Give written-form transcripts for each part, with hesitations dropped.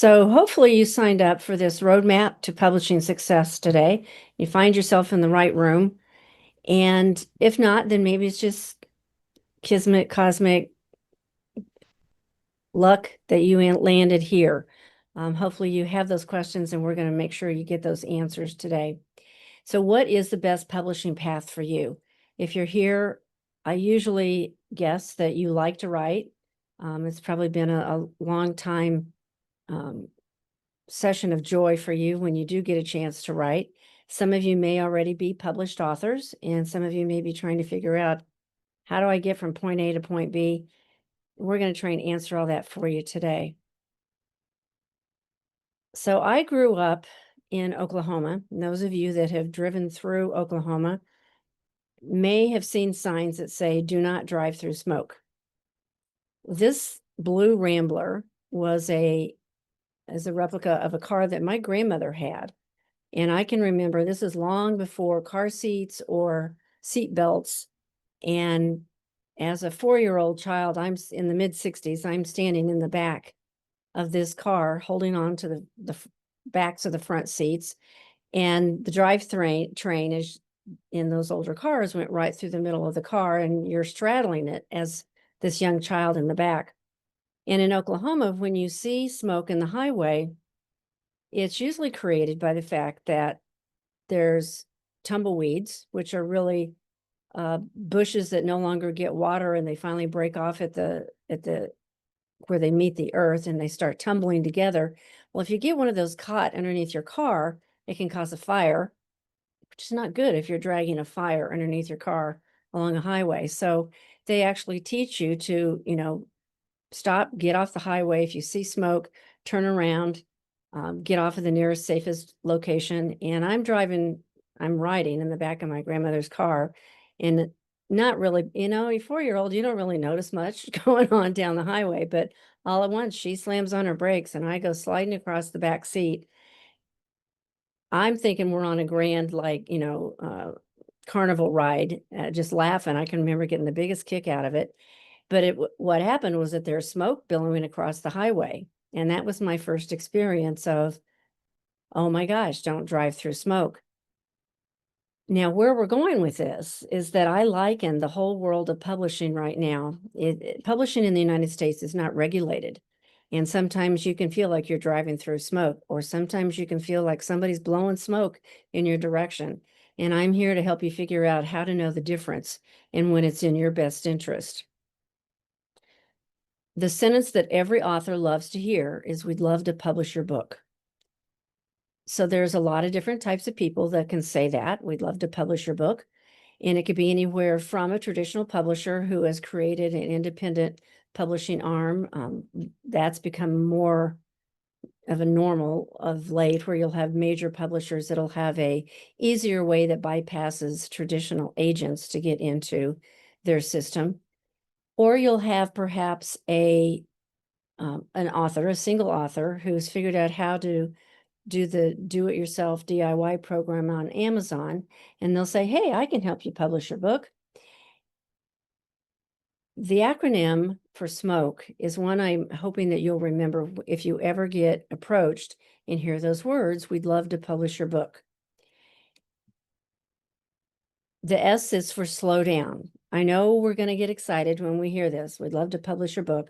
So hopefully you signed up for this roadmap to publishing success today. You find yourself in the right room. And if not, then maybe it's just kismet, cosmic luck that you landed here. Hopefully you have those questions and we're going to make sure you get those answers today. So what is the best publishing path for you? If you're here, I usually guess that you like to write. It's probably been a long time session of joy for you when you do get a chance to write. Some of you may already be published authors, and some of you may be trying to figure out, how do I get from point A to point B? We're going to try and answer all that for you today. So I grew up in Oklahoma. Those of you that have driven through Oklahoma may have seen signs that say, do not drive through smoke. This blue Rambler was a replica of a car that my grandmother had. And I can remember, this is long before car seats or seat belts. And as a 4-year-old child, I'm in the mid-60s, I'm standing in the back of this car, holding on to the backs of the front seats. And the drive train is in those older cars went right through the middle of the car, and you're straddling it as this young child in the back. And in Oklahoma, when you see smoke in the highway, it's usually created by the fact that there's tumbleweeds, which are really bushes that no longer get water, and they finally break off at the where they meet the earth and they start tumbling together. Well, if you get one of those caught underneath your car, it can cause a fire, which is not good if you're dragging a fire underneath your car along a highway. So they actually teach you to, stop, get off the highway. If you see smoke, turn around, get off of the nearest safest location. And I'm riding in the back of my grandmother's car, and not really, a 4-year-old, you don't really notice much going on down the highway, but all at once she slams on her brakes and I go sliding across the back seat. I'm thinking we're on a grand, carnival ride, just laughing. I can remember getting the biggest kick out of it. But what happened was that there's smoke billowing across the highway. And that was my first experience of, oh my gosh, don't drive through smoke. Now, where we're going with this is that I liken the whole world of publishing right now. Publishing in the United States is not regulated. And sometimes you can feel like you're driving through smoke, or sometimes you can feel like somebody's blowing smoke in your direction. And I'm here to help you figure out how to know the difference and when it's in your best interest. The sentence that every author loves to hear is, we'd love to publish your book. So there's a lot of different types of people that can say that. We'd love to publish your book. And it could be anywhere from a traditional publisher who has created an independent publishing arm. That's become more of a normal of late, where you'll have major publishers that'll have a easier way that bypasses traditional agents to get into their system. Or you'll have perhaps an author, a single author, who's figured out how to do the do-it-yourself DIY program on Amazon, and they'll say, hey, I can help you publish your book. The acronym for SMOKE is one I'm hoping that you'll remember if you ever get approached and hear those words, we'd love to publish your book. The S is for slow down. I know we're going to get excited when we hear this. We'd love to publish your book.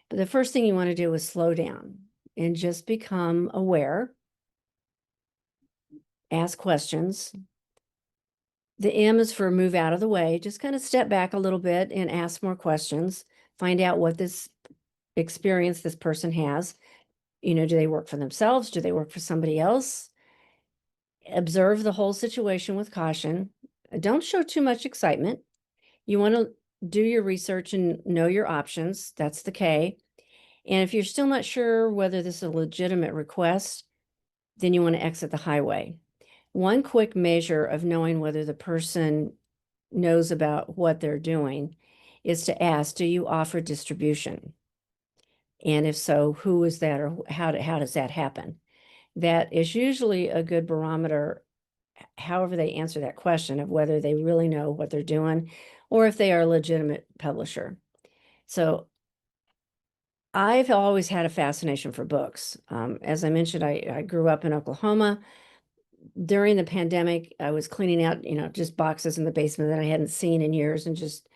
But the first thing you want to do is slow down and just become aware. Ask questions. The M is for move out of the way. Just kind of step back a little bit and ask more questions. Find out what this experience this person has. Do they work for themselves? Do they work for somebody else? Observe the whole situation with caution. Don't show too much excitement. You want to do your research and know your options. That's the K. And if you're still not sure whether this is a legitimate request, then you want to exit the highway. One quick measure of knowing whether the person knows about what they're doing is to ask, do you offer distribution? And if so, who is that, or how does that happen? That is usually a good barometer, however they answer that question, of whether they really know what they're doing or if they are a legitimate publisher. So I've always had a fascination for books. As I mentioned, I grew up in Oklahoma. During the pandemic, I was cleaning out, just boxes in the basement that I hadn't seen in years, and just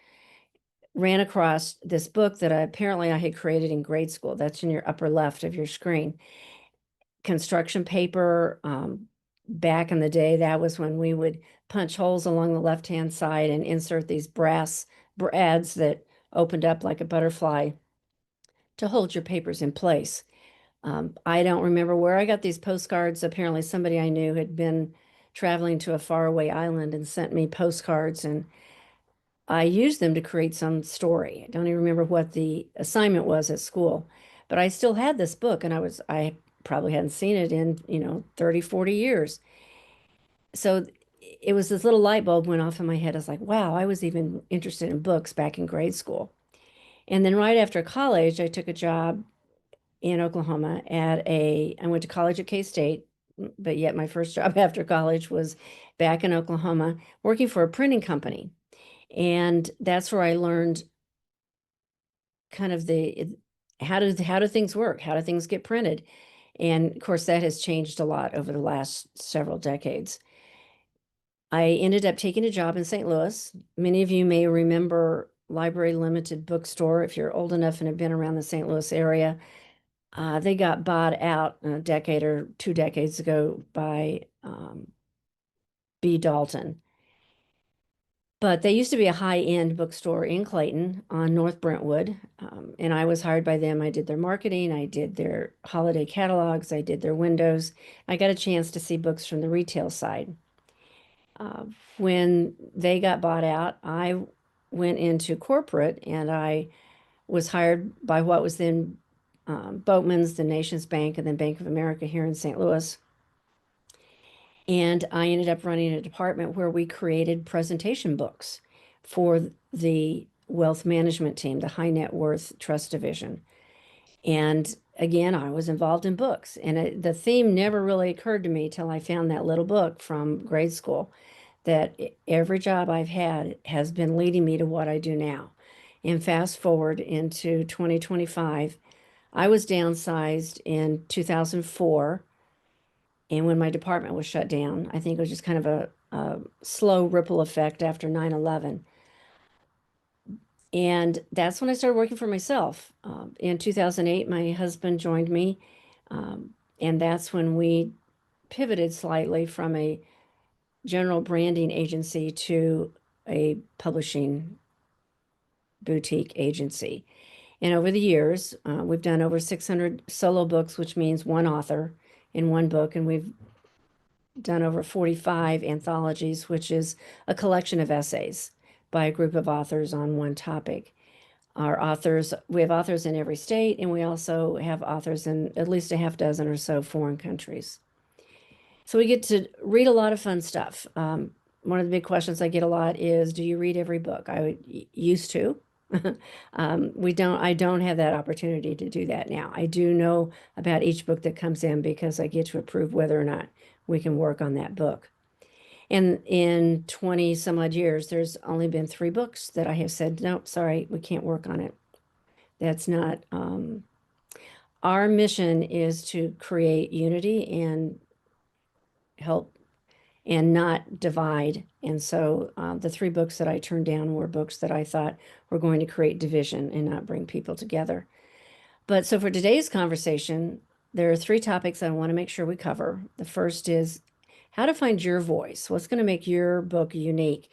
ran across this book that apparently I had created in grade school. That's in your upper left of your screen. Construction paper. Back in the day, that was when we would punch holes along the left-hand side and insert these brass brads that opened up like a butterfly to hold your papers in place. I don't remember where I got these postcards. Apparently, somebody I knew had been traveling to a faraway island and sent me postcards, and I used them to create some story. I don't even remember what the assignment was at school, but I still had this book, and I probably hadn't seen it in, 30, 40 years. So it was this little light bulb went off in my head. I was like, wow, I was even interested in books back in grade school. And then right after college, I took a job in Oklahoma I went to college at K-State, but yet my first job after college was back in Oklahoma working for a printing company. And that's where I learned kind of how do things work? How do things get printed? And of course, that has changed a lot over the last several decades. I ended up taking a job in St. Louis. Many of you may remember Library Limited Bookstore if you're old enough and have been around the St. Louis area. They got bought out a decade or 2 decades ago by B. Dalton. But they used to be a high-end bookstore in Clayton on North Brentwood, and I was hired by them. I did their marketing, I did their holiday catalogs, I did their windows. I got a chance to see books from the retail side. Uh, when they got bought out, I went into corporate, and I was hired by what was then Boatman's, the Nations Bank, and then Bank of America here in St. Louis. And I ended up running a department where we created presentation books for the wealth management team, the high net worth trust division. And again, I was involved in books. And the theme never really occurred to me till I found that little book from grade school that every job I've had has been leading me to what I do now. And fast forward into 2025, I was downsized in 2004. And when my department was shut down, I think it was just kind of a slow ripple effect after 9/11. And that's when I started working for myself. In 2008, my husband joined me. And that's when we pivoted slightly from a general branding agency to a publishing boutique agency. And over the years, we've done over 600 solo books, which means one author in one book. And we've done over 45 anthologies, which is a collection of essays by a group of authors on one topic. We have authors in every state, and we also have authors in at least a half dozen or so foreign countries. So we get to read a lot of fun stuff. One of the big questions I get a lot is, do you read every book? I used to. I don't have that opportunity to do that now. I do know about each book that comes in because I get to approve whether or not we can work on that book. And in 20 some odd years, there's only been 3 books that I have said, nope, sorry, we can't work on it. That's not, our mission is to create unity and help and not divide. And so the 3 books that I turned down were books that I thought were going to create division and not bring people together. But so for today's conversation, there are 3 topics I want to make sure we cover. The first is how to find your voice. What's going to make your book unique?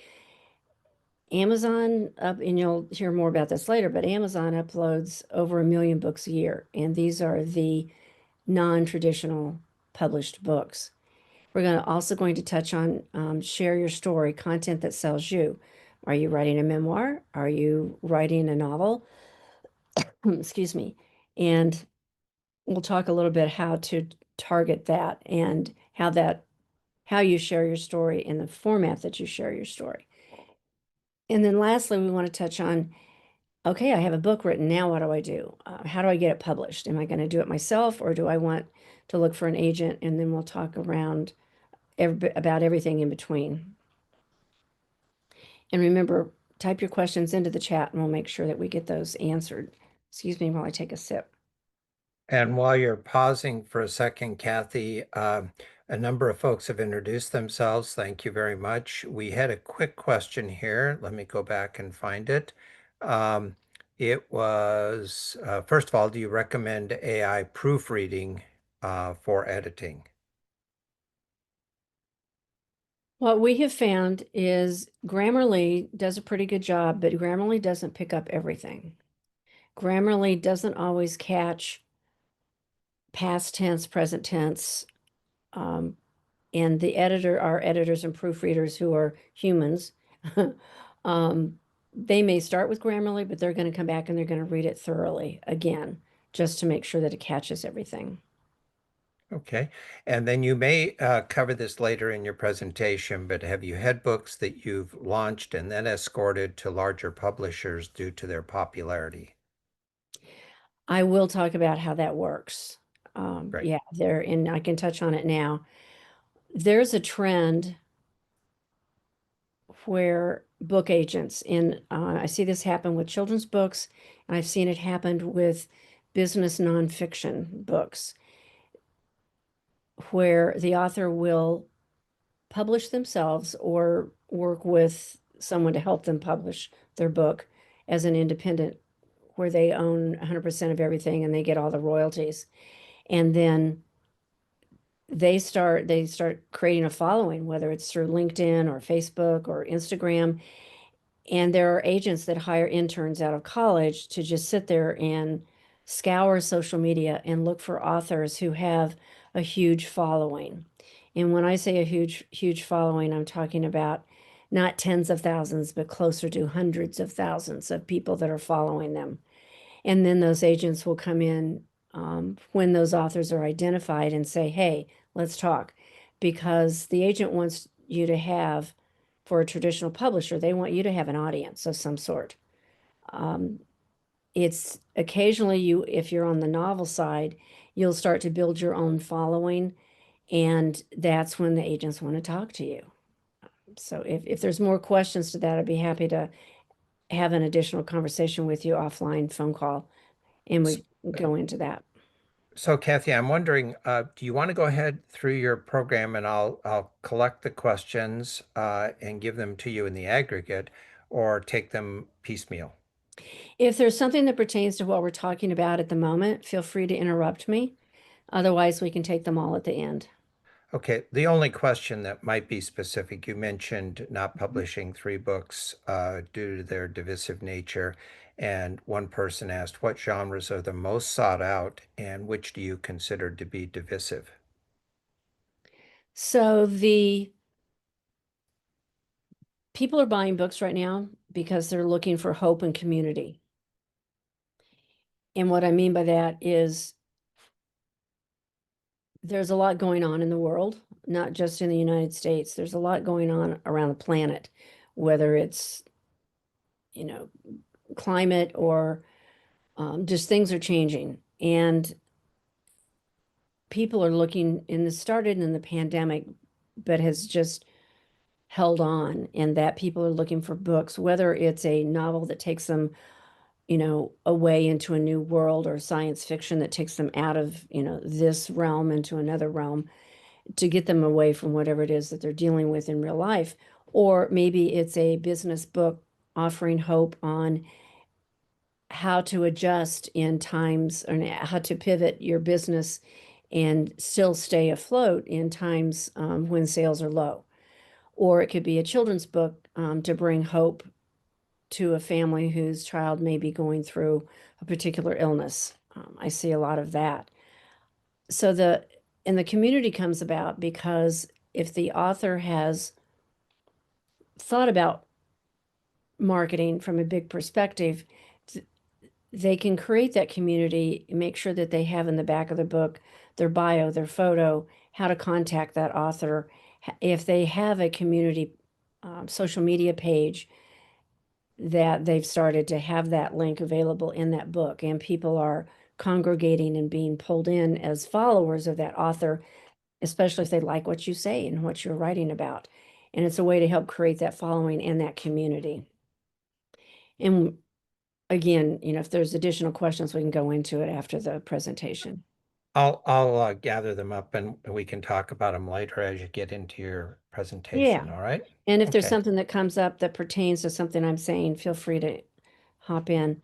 Amazon and you'll hear more about this later, but Amazon uploads over 1 million books a year, and these are the non-traditional published books. We're also going to touch on share your story, content that sells you. Are you writing a memoir? Are you writing a novel? Excuse me. And we'll talk a little bit how to target that and how you share your story in the format that you share your story. And then lastly, we want to touch on, okay, I have a book written. Now what do I do? How do I get it published? Am I going to do it myself, or do I want to look for an agent? And then we'll talk around about everything in between. And remember, type your questions into the chat and we'll make sure that we get those answered. Excuse me while I take a sip. And while you're pausing for a second, Kathy, a number of folks have introduced themselves. Thank you very much. We had a quick question here. Let me go back and find it. Um, it was, first of all, do you recommend AI proofreading for editing? What we have found is Grammarly does a pretty good job, but Grammarly doesn't pick up everything. Grammarly doesn't always catch past tense, present tense, and our editors and proofreaders who are humans, um, they may start with Grammarly, but they're going to come back and they're going to read it thoroughly again, just to make sure that it catches everything. Okay. And then you may cover this later in your presentation, but have you had books that you've launched and then escorted to larger publishers due to their popularity? I will talk about how that works. Great. Yeah, and I can touch on it now. There's a trend where book agents, and I see this happen with children's books, and I've seen it happen with business nonfiction books, where the author will publish themselves or work with someone to help them publish their book as an independent, where they own 100% of everything and they get all the royalties. And then they start creating a following, whether it's through LinkedIn or Facebook or Instagram. And there are agents that hire interns out of college to just sit there and scour social media and look for authors who have a huge following. And when I say a huge, huge following, I'm talking about not tens of thousands, but closer to hundreds of thousands of people that are following them. And then those agents will come in when those authors are identified and say, hey, let's talk. Because the agent wants you to have, for a traditional publisher, they want you to have an audience of some sort. Um, it's occasionally if you're on the novel side, you'll start to build your own following, and that's when the agents want to talk to you. So if there's more questions to that, I'd be happy to have an additional conversation with you offline phone call, and S- we go into that. So, Kathy, I'm wondering, do you want to go ahead through your program and I'll collect the questions and give them to you in the aggregate, or take them piecemeal? If there's something that pertains to what we're talking about at the moment, feel free to interrupt me. Otherwise, we can take them all at the end. Okay, the only question that might be specific, you mentioned not publishing three books due to their divisive nature. And one person asked, what genres are the most sought out and which do you consider to be divisive? So the people are buying books right now because they're looking for hope and community. And what I mean by that is there's a lot going on in the world, not just in the United States. There's a lot going on around the planet, whether it's, you know, climate or just things are changing. And people are looking, and this started in the pandemic, but has just held on, and that people are looking for books, whether it's a novel that takes them, away into a new world, or science fiction that takes them out of, this realm into another realm to get them away from whatever it is that they're dealing with in real life. Or maybe it's a business book offering hope on how to adjust in times, or how to pivot your business and still stay afloat in times when sales are low. Or it could be a children's book to bring hope to a family whose child may be going through a particular illness. I see a lot of that. So and the community comes about because if the author has thought about marketing from a big perspective, they can create that community, make sure that they have in the back of the book their bio, their photo, how to contact that author. If they have a community social media page, that they've started to have that link available in that book, and people are congregating and being pulled in as followers of that author, especially if they like what you say and what you're writing about. And it's a way to help create that following and that community. And again, if there's additional questions, we can go into it after the presentation. I'll gather them up and we can talk about them later as you get into your Yeah. presentation, all right? And if there's Okay, something that comes up that pertains to something I'm saying, feel free to hop in.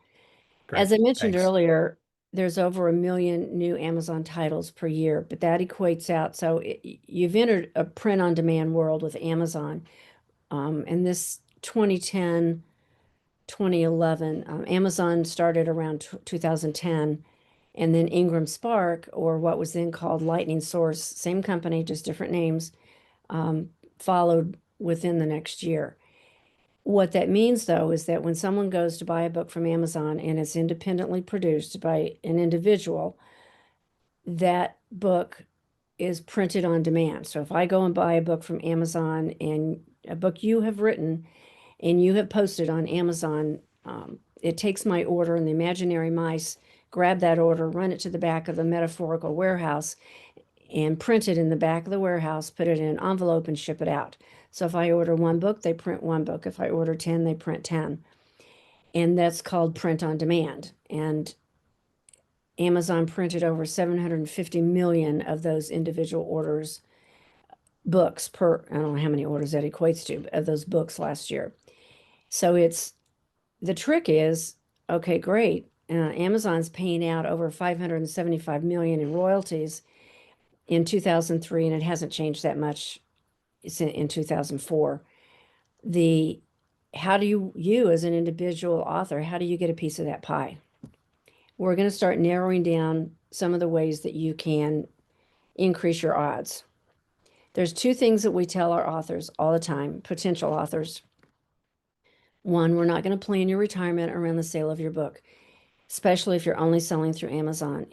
great. As I mentioned Thanks. earlier, there's over 1 million new Amazon titles per year, but that equates out. So you've entered a print-on-demand world with Amazon. And this 2010, 2011, Amazon started around 2010, and then Ingram Spark, or what was then called Lightning Source, same company, just different names, followed within the next year. What that means, though, is that when someone goes to buy a book from Amazon and it's independently produced by an individual, that book is printed on demand. So if I go and buy a book from Amazon and a book you have written and you have posted on Amazon, it takes my order and the imaginary mice grab that order, run it to the back of the metaphorical warehouse, and print it in the back of the warehouse, put it in an envelope, and ship it out. So if I order one book, they print one book. If I order 10, they print 10. And that's called print on demand. And Amazon printed over 750 million of those individual orders, books per, I don't know how many orders that equates to, of those books last year. So the trick is, okay, great. Amazon's paying out over 575 million in royalties in 2003, and it hasn't changed that much in 2004. How do you as an individual author, how do you get a piece of that pie? We're going to start narrowing down some of the ways that you can increase your odds. There's two things that we tell our authors all the time, potential authors. One, we're not going to plan your retirement around the sale of your book, especially if you're only selling through Amazon.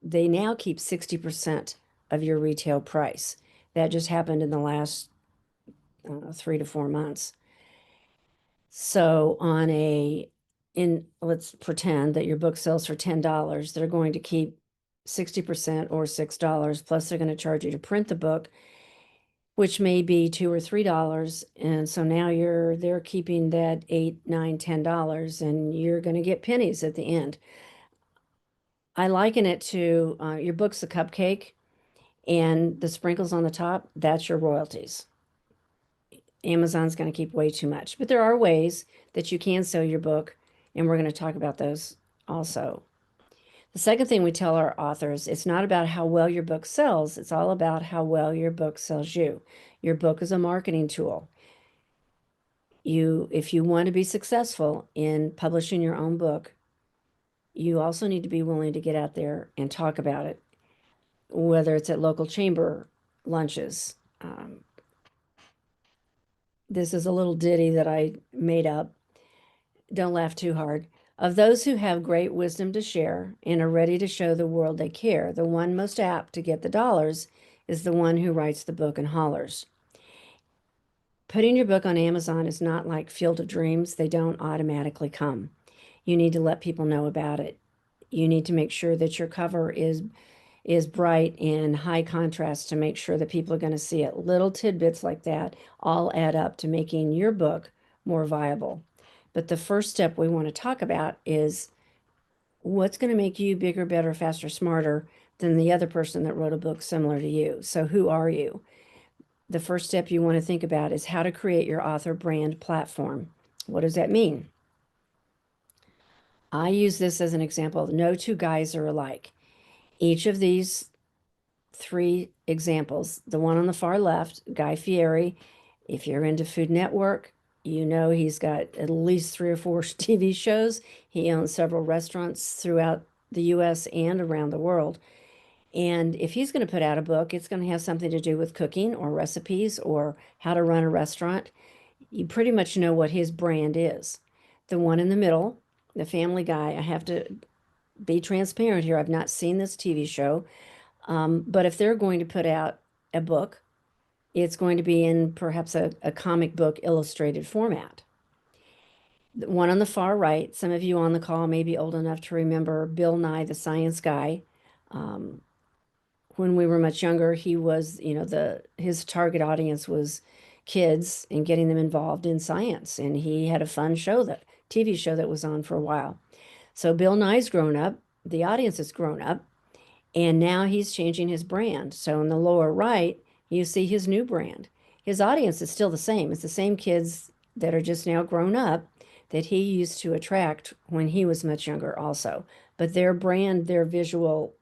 They now keep 60% of your retail price. That just happened in the last 3 to 4 months. So let's pretend that your book sells for $10, they're going to keep 60% or $6, plus they're going to charge you to print the book, which may be $2 or $3. And so now they're keeping that $8, $9, $10, and you're going to get pennies at the end. I liken it to your book's a cupcake, and the sprinkles on the top, that's your royalties. Amazon's going to keep way too much. But there are ways that you can sell your book, and we're going to talk about those also. The second thing we tell our authors, it's not about how well your book sells, it's all about how well your book sells you. Your book is a marketing tool. If you want to be successful in publishing your own book, you also need to be willing to get out there and talk about it, whether it's at local chamber lunches. This is a little ditty that I made up. Don't laugh too hard. Of those who have great wisdom to share and are ready to show the world they care, the one most apt to get the dollars is the one who writes the book and hollers. Putting your book on Amazon is not like Field of Dreams. They don't automatically come. You need to let people know about it. You need to make sure that your cover is bright and high contrast to make sure that people are going to see it. Little tidbits like that all add up to making your book more viable. But the first step we want to talk about is what's going to make you bigger, better, faster, smarter than the other person that wrote a book similar to you. So who are you? The first step you want to think about is how to create your author brand platform. What does that mean? I use this as an example. No two guys are alike. Each of these three examples, the one on the far left, Guy Fieri, if you're into Food Network, you know he's got at least 3 or 4 TV shows. He owns several restaurants throughout the US and around the world. And if he's going to put out a book, it's going to have something to do with cooking or recipes or how to run a restaurant. You pretty much know what his brand is. The one in the middle, the Family Guy, I have to be transparent here. I've not seen this TV show. But if they're going to put out a book, it's going to be in perhaps a comic book illustrated format. The one on the far right, some of you on the call may be old enough to remember Bill Nye, the Science Guy. When we were much younger, he was, his target audience was kids and getting them involved in science. And he had a fun show that TV show that was on for a while. So Bill Nye's grown up, the audience has grown up, and now he's changing his brand. So in the lower right, you see his new brand. His audience is still the same. It's the same kids that are just now grown up that he used to attract when he was much younger also. But their brand, their visual,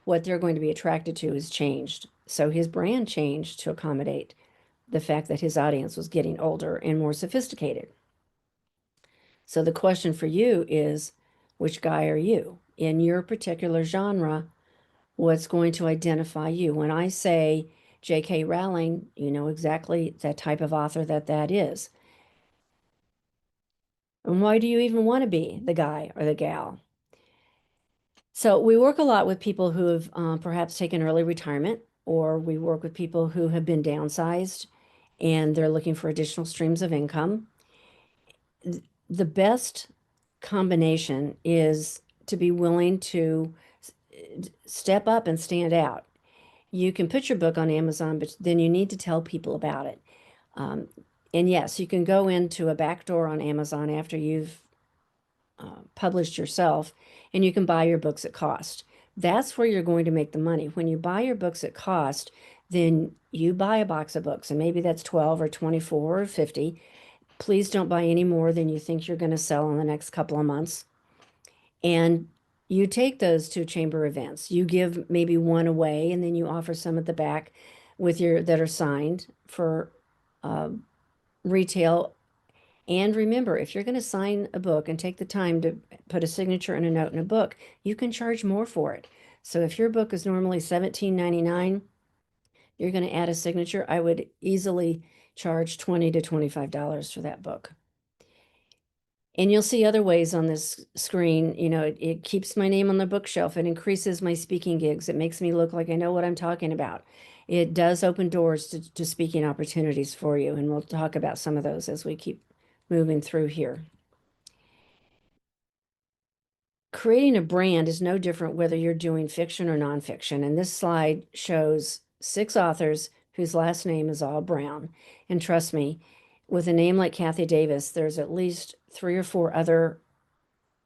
what they're going to be attracted to has changed. So his brand changed to accommodate the fact that his audience was getting older and more sophisticated. So the question for you is, which guy are you? In your particular genre, what's going to identify you? When I say J.K. Rowling, you know exactly the type of author that is. And why do you even want to be the guy or the gal? So we work a lot with people who have perhaps taken early retirement, or we work with people who have been downsized and they're looking for additional streams of income. The best combination is to be willing to step up and stand out. You can put your book on Amazon, but then you need to tell people about it. And yes, you can go into a back door on Amazon after you've published yourself, and you can buy your books at cost. That's where you're going to make the money. When you buy your books at cost, then you buy a box of books, and maybe that's 12 or 24 or 50. Please don't buy any more than you think you're going to sell in the next couple of months. And you take those to chamber events. You give maybe one away, and then you offer some at the back with your that are signed for retail. And remember, if you're going to sign a book and take the time to put a signature and a note in a book, you can charge more for it. So if your book is normally $17.99, you're going to add a signature. I would easily charge $20 to $25 for that book. And you'll see other ways on this screen. You know, it keeps my name on the bookshelf. It increases my speaking gigs. It makes me look like I know what I'm talking about. It does open doors to speaking opportunities for you. And we'll talk about some of those as we keep moving through here. Creating a brand is no different whether you're doing fiction or nonfiction. And this slide shows 6 authors whose last name is all Brown. And trust me, with a name like Cathy Davis, there's at least 3 or 4 other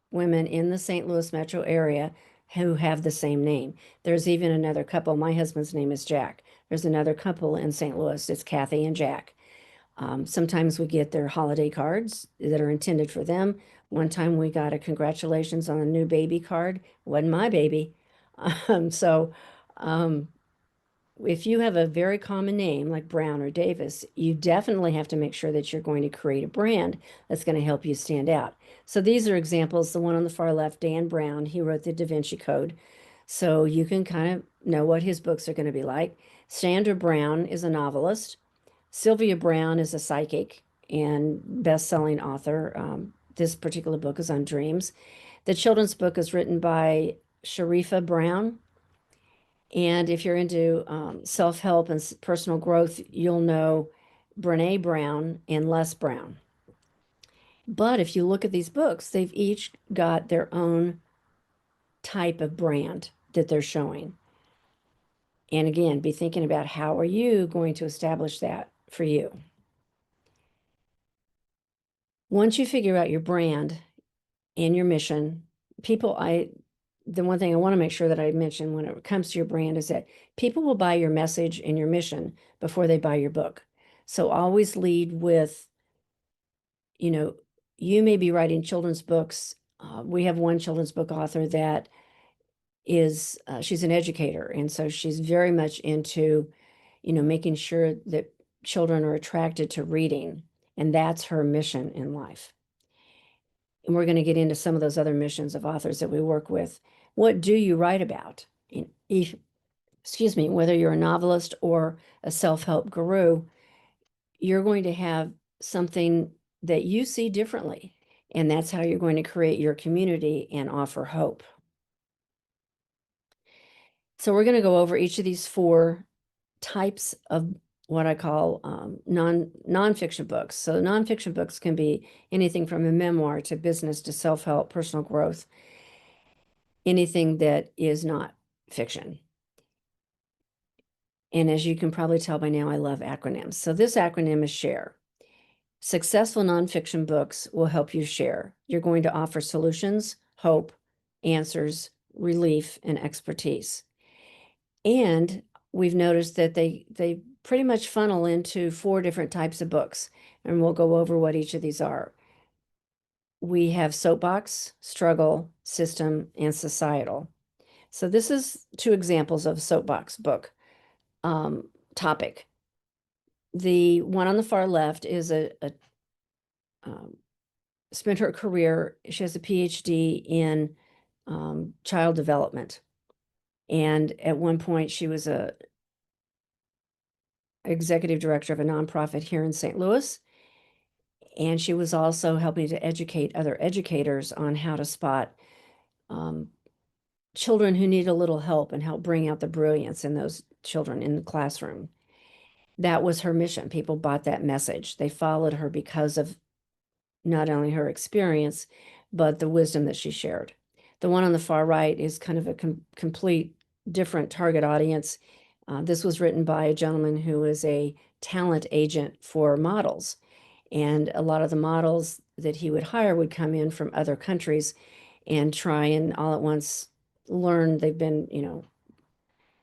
women in the St. Louis metro area who have the same name. There's even another couple. My husband's name is Jack. There's another couple in St. Louis. It's Cathy and Jack. Sometimes we get their holiday cards that are intended for them. One time we got a congratulations on a new baby card. It wasn't my baby. So if you have a very common name like Brown or Davis, you definitely have to make sure that you're going to create a brand that's going to help you stand out. So these are examples. The one on the far left, Dan Brown, he wrote the Da Vinci Code. So you can kind of know what his books are going to be like. Sandra Brown is a novelist. Sylvia Brown is a psychic and best-selling author. This particular book is on dreams. The children's book is written by Sharifa Brown. And if you're into self-help and personal growth, you'll know Brene Brown and Les Brown. But if you look at these books, they've each got their own type of brand that they're showing. And again, be thinking about how are you going to establish that for you. Once you figure out your brand and your mission, the one thing I want to make sure that I mention when it comes to your brand is that people will buy your message and your mission before they buy your book. So always lead with, you know, you may be writing children's books. We have one children's book author that is, she's an educator. And so she's very much into, you know, making sure that children are attracted to reading. And that's her mission in life. And we're going to get into some of those other missions of authors that we work with. What do you write about? Excuse me, whether you're a novelist or a self-help guru, you're going to have something that you see differently. And that's how you're going to create your community and offer hope. So we're going to go over each of these 4 types of what I call nonfiction books. So nonfiction books can be anything from a memoir to business to self-help, personal growth, anything that is not fiction. And as you can probably tell by now, I love acronyms. So this acronym is SHARE. Successful nonfiction books will help you share. You're going to offer solutions, hope, answers, relief, and expertise. And we've noticed that they pretty much funnel into 4 different types of books, and we'll go over what each of these are. We have soapbox, struggle, system, and societal. So this is 2 examples of a soapbox book topic. The one on the far left is um, spent her career, she has a PhD in child development. And at one point she was a executive director of a nonprofit here in St. Louis. And she was also helping to educate other educators on how to spot children who need a little help and help bring out the brilliance in those children in the classroom. That was her mission. People bought that message. They followed her because of not only her experience, but the wisdom that she shared. The one on the far right is kind of a complete different target audience. This was written by a gentleman who is a talent agent for models. And a lot of the models that he would hire would come in from other countries and try and all at once learn. They've been,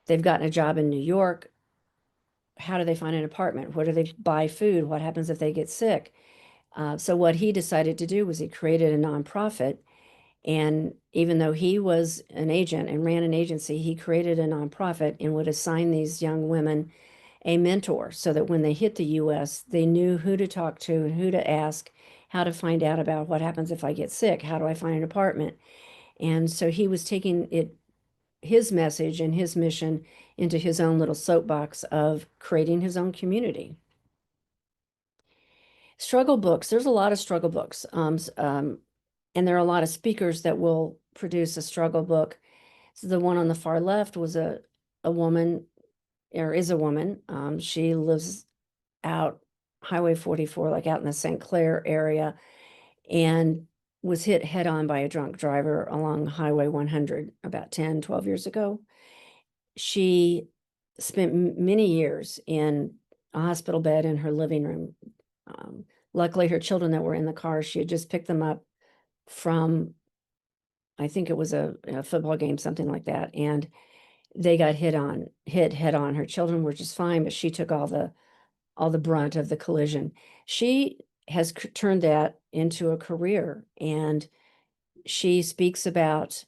they've gotten a job in New York. How do they find an apartment? Where do they buy food? What happens if they get sick? So what he decided to do was he created a nonprofit. And even though he was an agent and ran an agency, he created a nonprofit and would assign these young women a mentor so that when they hit the US, they knew who to talk to and who to ask, how to find out about what happens if I get sick, how do I find an apartment. And so he was taking his message and his mission into his own little soapbox of creating his own community. Struggle books, there's a lot of struggle books. And there are a lot of speakers that will produce a struggle book. So the one on the far left was a woman, or is a woman. She lives out Highway 44, like out in the St. Clair area, and was hit head on by a drunk driver along Highway 100 about 10, 12 years ago. She spent many years in a hospital bed in her living room. Luckily, her children that were in the car, she had just picked them up from, I think it was a football game, something like that. And they got hit head on. Her children were just fine, but she took all the brunt of the collision. She has turned that into a career, and she speaks about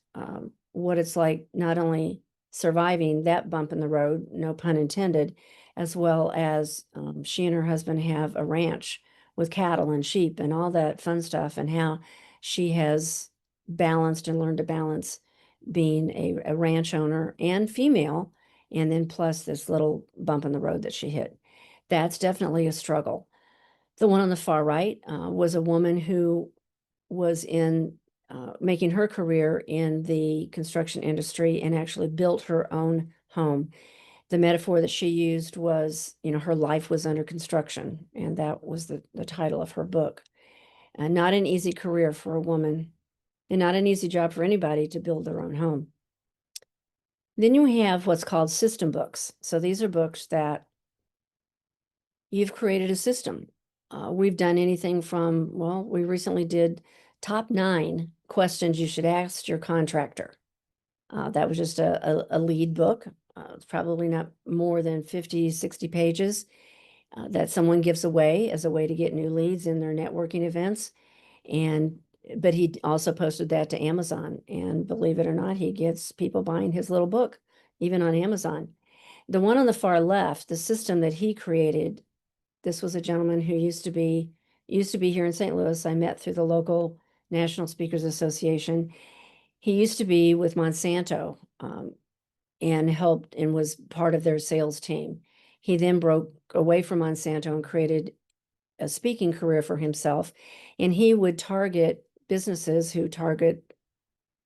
what it's like not only surviving that bump in the road, no pun intended, as well as she and her husband have a ranch with cattle and sheep and all that fun stuff, and how she has balanced and learned to balance being a ranch owner and female, and then plus this little bump in the road that she hit. That's definitely a struggle. The one on the far right was a woman who was in making her career in the construction industry and actually built her own home. The metaphor that she used was, her life was under construction, and that was the title of her book. Not an easy career for a woman, and not an easy job for anybody to build their own home. Then you have what's called system books. So these are books that you've created a system. We've done anything from, well, we recently did top 9 questions you should ask your contractor. That was just a lead book. It's probably not more than 50, 60 pages that someone gives away as a way to get new leads in their networking events. But he also posted that to Amazon, and believe it or not, he gets people buying his little book, even on Amazon. The one on the far left, the system that he created, this was a gentleman who used to be here in St. Louis. I met through the local National Speakers Association. He used to be with Monsanto and helped and was part of their sales team. He then broke away from Monsanto and created a speaking career for himself. And he would target businesses who target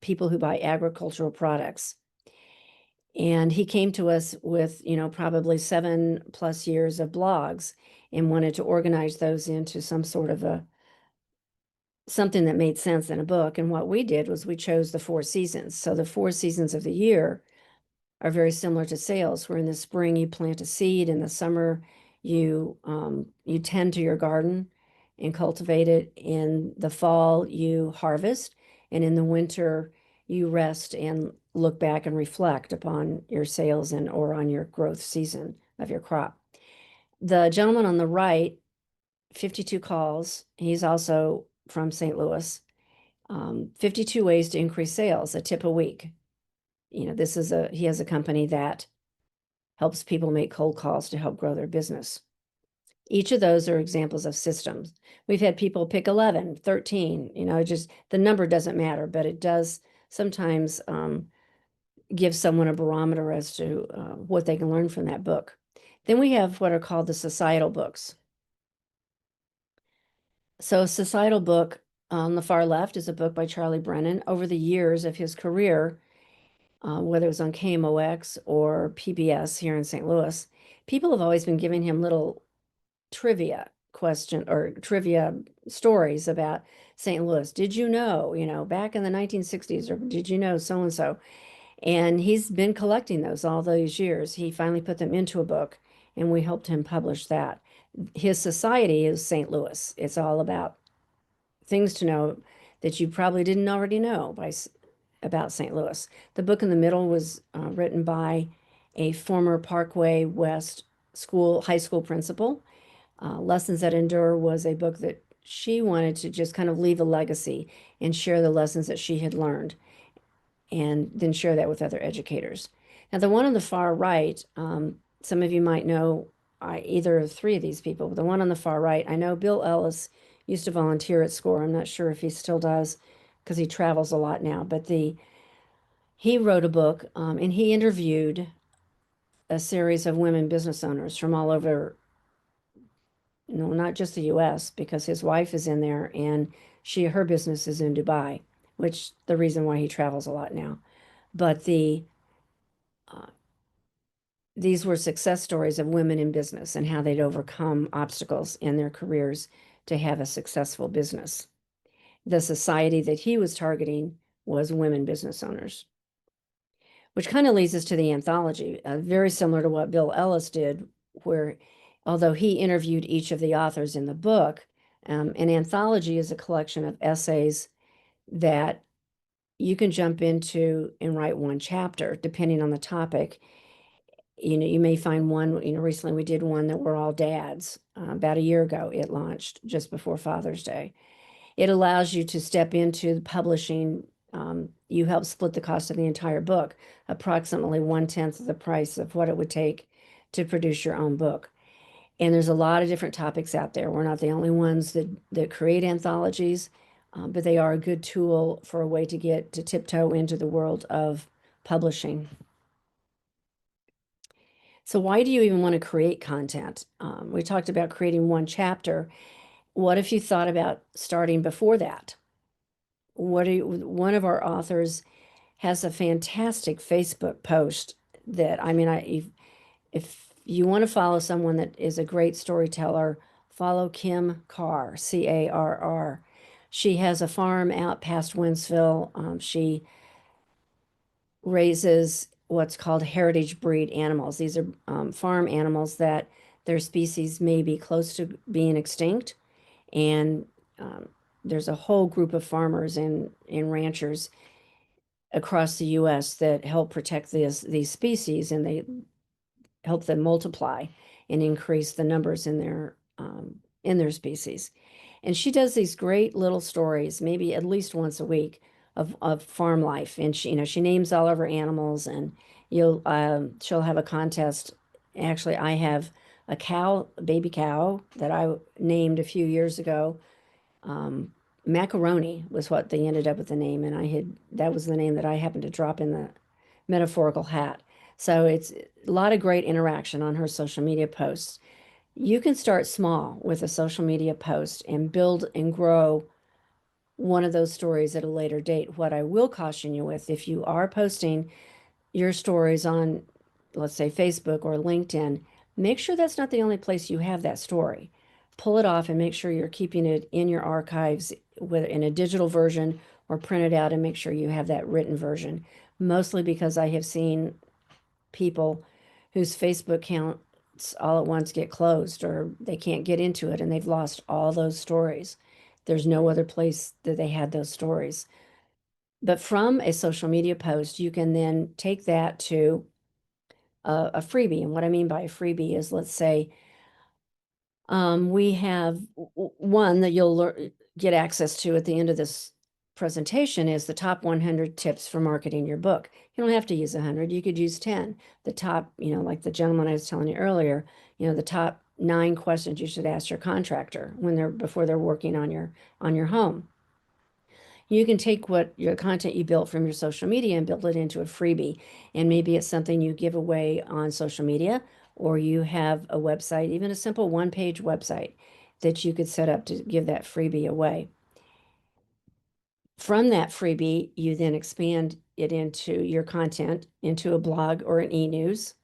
people who buy agricultural products. And he came to us with, probably 7+ years of blogs and wanted to organize those into some sort of something that made sense in a book. And what we did was we chose the 4 seasons. So the 4 seasons of the year are very similar to sales, where in the spring you plant a seed, in the summer you tend to your garden, and cultivate it. In the fall, you harvest, and in the winter, you rest and look back and reflect upon your sales and or on your growth season of your crop. The gentleman on the right, 52 calls, he's also from St. Louis. 52 ways to increase sales, a tip a week. You know, he has a company that helps people make cold calls to help grow their business. Each of those are examples of systems. We've had people pick 11, 13, you know, just the number doesn't matter, but it does sometimes give someone a barometer as to what they can learn from that book. Then we have what are called the societal books. So a societal book on the far left is a book by Charlie Brennan. Over the years of his career, whether it was on KMOX or PBS here in St. Louis, people have always been giving him little trivia stories about St. Louis. Did you know, back in the 1960s, or did you know so and so? And he's been collecting those all those years. He finally put them into a book, and we helped him publish that. His society is St. Louis. It's all about things to know that you probably didn't already know about St. Louis. The book in the middle was written by a former Parkway West high school principal. Lessons That Endure was a book that she wanted to just kind of leave a legacy and share the lessons that she had learned, and then share that with other educators. Now, the one on the far right, some of you might know either of three of these people, but the one on the far right, I know Bill Ellis used to volunteer at SCORE. I'm not sure if he still does because he travels a lot now, but he wrote a book and he interviewed a series of women business owners from all over, not just the US, because his wife is in there and her business is in Dubai, which the reason why he travels a lot now. But these were success stories of women in business and how they'd overcome obstacles in their careers to have a successful business. The society that he was targeting was women business owners, which kind of leads us to the anthology, very similar to what Bill Ellis did, where although he interviewed each of the authors in the book, an anthology is a collection of essays that you can jump into and write one chapter, depending on the topic. You may find one, recently we did one that were all dads. About a year ago, it launched just before Father's Day. It allows you to step into the publishing. You help split the cost of the entire book, approximately 1/10 of the price of what it would take to produce your own book. And there's a lot of different topics out there. We're not the only ones that create anthologies, but they are a good tool for a way to get to tiptoe into the world of publishing. So why do you even want to create content? We talked about creating one chapter. What if you thought about starting before that? One of our authors has a fantastic Facebook post that, if you want to follow someone that is a great storyteller, follow Kim Carr, Carr. She has a farm out past Wentzville. She raises what's called heritage breed animals. These are farm animals that their species may be close to being extinct. And there's a whole group of farmers and ranchers across the U.S. that help protect these species, and they help them multiply and increase the numbers in their species. And she does these great little stories, maybe at least once a week, of farm life. And she names all of her animals, and she'll have a contest. Actually, I have a baby cow that I named a few years ago. Macaroni was what they ended up with the name, and that was the name that I happened to drop in the metaphorical hat. So it's a lot of great interaction on her social media posts. You can start small with a social media post and build and grow one of those stories at a later date. What I will caution you with, if you are posting your stories on, let's say, Facebook or LinkedIn, make sure that's not the only place you have that story. Pull it off and make sure you're keeping it in your archives, whether in a digital version or print it out, and make sure you have that written version. Mostly because I have seen people whose Facebook account all at once get closed, or they can't get into it and they've lost all those stories. There's no other place that they had those stories. But from a social media post, you can then take that to a freebie. And what I mean by a freebie is, let's say, we have one that you'll get access to at the end of this presentation is the top 100 tips for marketing your book. You don't have to use 100. You could use 10. The top, like the gentleman I was telling you earlier, the top 9 questions you should ask your contractor before they're working on your home. You can take what your content you built from your social media and build it into a freebie. And maybe it's something you give away on social media, or you have a website, even a simple one-page website that you could set up to give that freebie away. From that freebie, you then expand it into your content, into a blog or an e-news.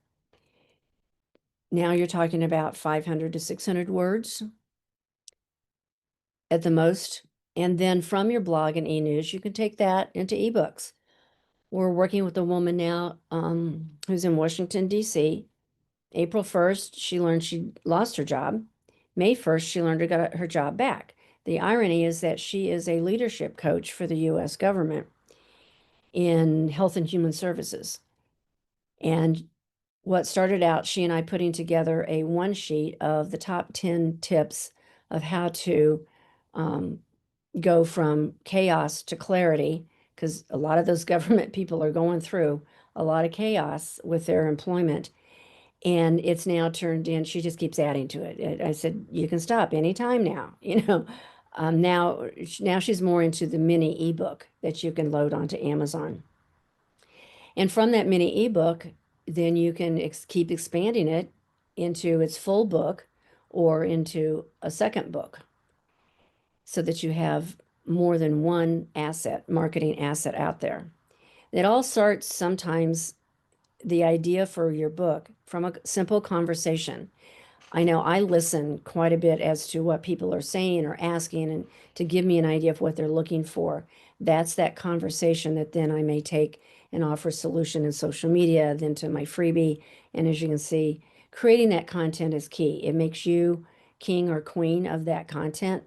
Now you're talking about 500 to 600 words at the most. And then from your blog and e-news, you can take that into ebooks. We're working with a woman now who's in Washington, D.C. April 1st, she learned she lost her job. May 1st, she learned to get her job back. The irony is that she is a leadership coach for the U.S. government in health and human services. And what started out, she and I putting together a one sheet of the top 10 tips of how to go from chaos to clarity, because a lot of those government people are going through a lot of chaos with their employment. And it's now turned in, she just keeps adding to it. I said, you can stop anytime now, now she's more into the mini ebook that you can load onto Amazon. And from that mini ebook, then you can keep expanding it into its full book or into a second book, so that you have more than one marketing asset out there. It all starts sometimes, the idea for your book, from a simple conversation. I know I listen quite a bit as to what people are saying or asking, and to give me an idea of what they're looking for. That's that conversation that then I may take and offer a solution in social media, then to my freebie. And as you can see, creating that content is key. It makes you king or queen of that content.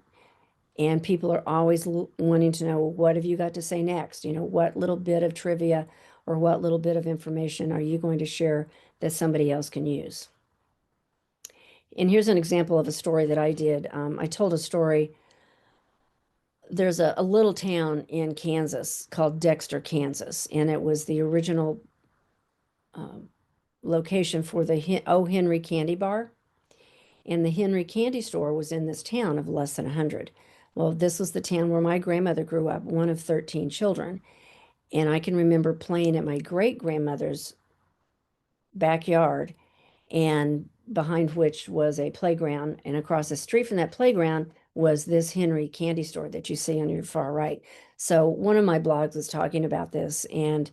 And people are always wanting to know, what have you got to say next? What little bit of trivia or what little bit of information are you going to share that somebody else can use? And here's an example of a story that I did. I told a story. There's a little town in Kansas called Dexter, Kansas, and it was the original location for the O. Henry Candy Bar. And the Henry Candy Store was in this town of less than 100. Well, this was the town where my grandmother grew up, one of 13 children. And I can remember playing at my great-grandmother's backyard, and behind which was a playground. And across the street from that playground was this Henry Candy Store that you see on your far right. So one of my blogs was talking about this. And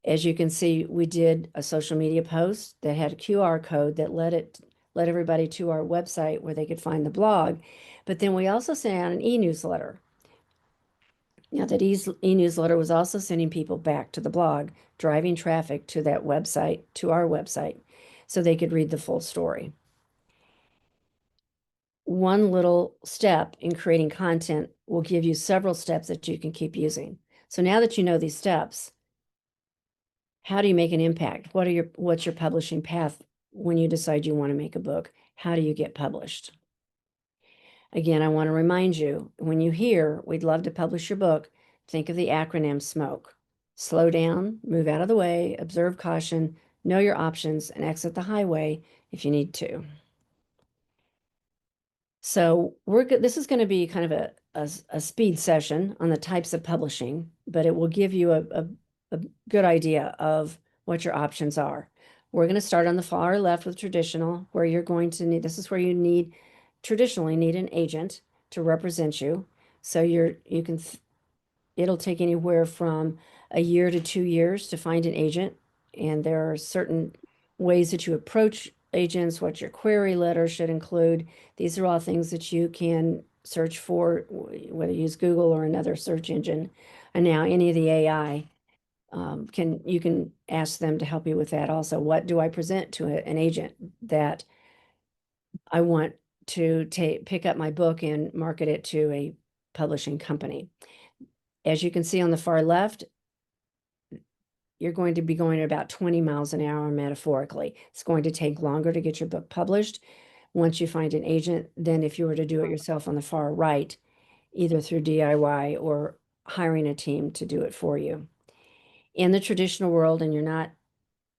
as you can see, we did a social media post that had a QR code that led everybody to our website where they could find the blog. But then we also sent out an e-newsletter. Now, that e-newsletter was also sending people back to the blog, driving traffic to that website, to our website, so they could read the full story. One little step in creating content will give you several steps that you can keep using. So now that you know these steps, how do you make an impact? What's your publishing path when you decide you want to make a book? How do you get published? Again, I want to remind you, when you hear, we'd love to publish your book, think of the acronym SMOKE. Slow down, move out of the way, observe caution, know your options, and exit the highway if you need to. So this is going to be kind of a speed session on the types of publishing, but it will give you a good idea of what your options are. We're going to start on the far left with traditional, where you're going to need, this is where you traditionally need an agent to represent you. So it'll take anywhere from a year to 2 years to find an agent. And there are certain ways that you approach agents, what your query letter should include. These are all things that you can search for, whether you use Google or another search engine, and now any of the AI you can ask them to help you with that also. What do I present to an agent that I want to pick up my book and market it to a publishing company? As you can see on the far left, you're going to be going at about 20 miles an hour metaphorically. It's going to take longer to get your book published once you find an agent than if you were to do it yourself on the far right, either through DIY or hiring a team to do it for you. In the traditional world, and you're not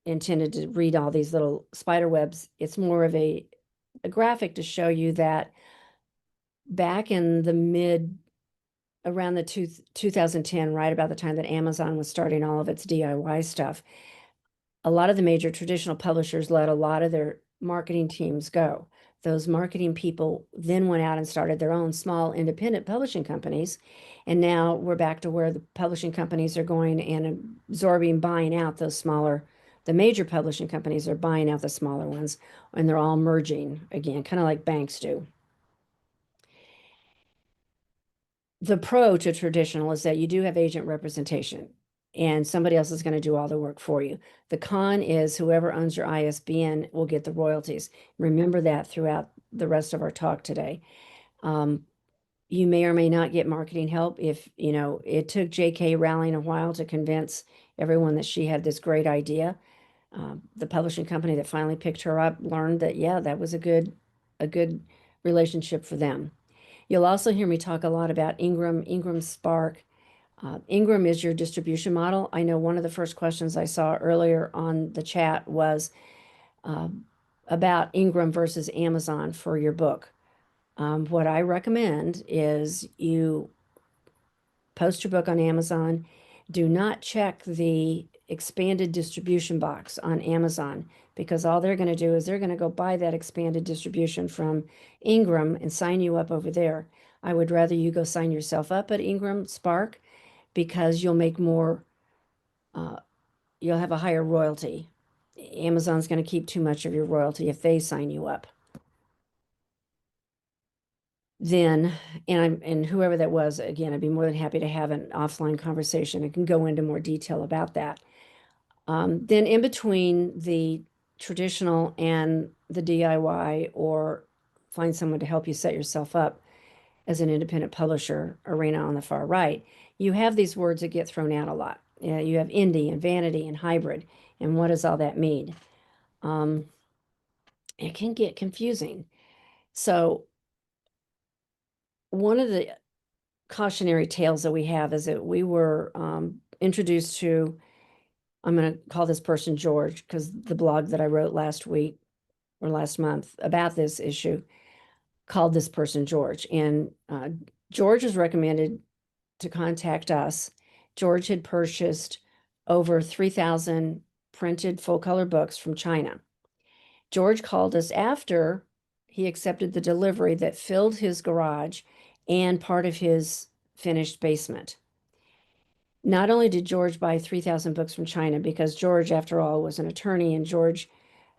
intended to read all these little spider webs, it's more of a graphic to show you that back in the around the 2010, right about the time that Amazon was starting all of its DIY stuff, a lot of the major traditional publishers let a lot of their marketing teams go. Those marketing people then went out and started their own small independent publishing companies. And now we're back to where the publishing companies are going and absorbing, buying out those smaller, the major publishing companies are buying out the smaller ones, and they're all merging again, kind of like banks do. The pro to traditional is that you do have agent representation and somebody else is going to do all the work for you. The con is whoever owns your ISBN will get the royalties. Remember that throughout the rest of our talk today. You may or may not get marketing help. If, you know, it took JK Rowling a while to convince everyone that she had this great idea. The publishing company that finally picked her up learned that, yeah, that was a good relationship for them. You'll also hear me talk a lot about Ingram Spark. Ingram is your distribution model. I know one of the first questions I saw earlier on the chat was about Ingram versus Amazon for your book. What I recommend is you post your book on Amazon. Do not check the expanded distribution box on Amazon, because all they're going to do is they're going to go buy that expanded distribution from Ingram and sign you up over there. I would rather you go sign yourself up at Ingram Spark, because you'll make more, you'll have a higher royalty. Amazon's going to keep too much of your royalty if they sign you up. Then, and whoever that was, again, I'd be more than happy to have an offline conversation and can go into more detail about that. Then in between the traditional and the DIY, or find someone to help you set yourself up as an independent publisher arena on the far right, you have these words that get thrown out a lot. You have indie and vanity and hybrid. And what does all that mean? It can get confusing. So one of the cautionary tales that we have is that we were introduced to, I'm going to call this person George, because the blog that I wrote last week or last month about this issue called this person George. And George was recommended to contact us. George had purchased over 3,000 printed full color books from China. George called us after he accepted the delivery that filled his garage and part of his finished basement. Not only did George buy 3,000 books from China, because George, after all, was an attorney, and George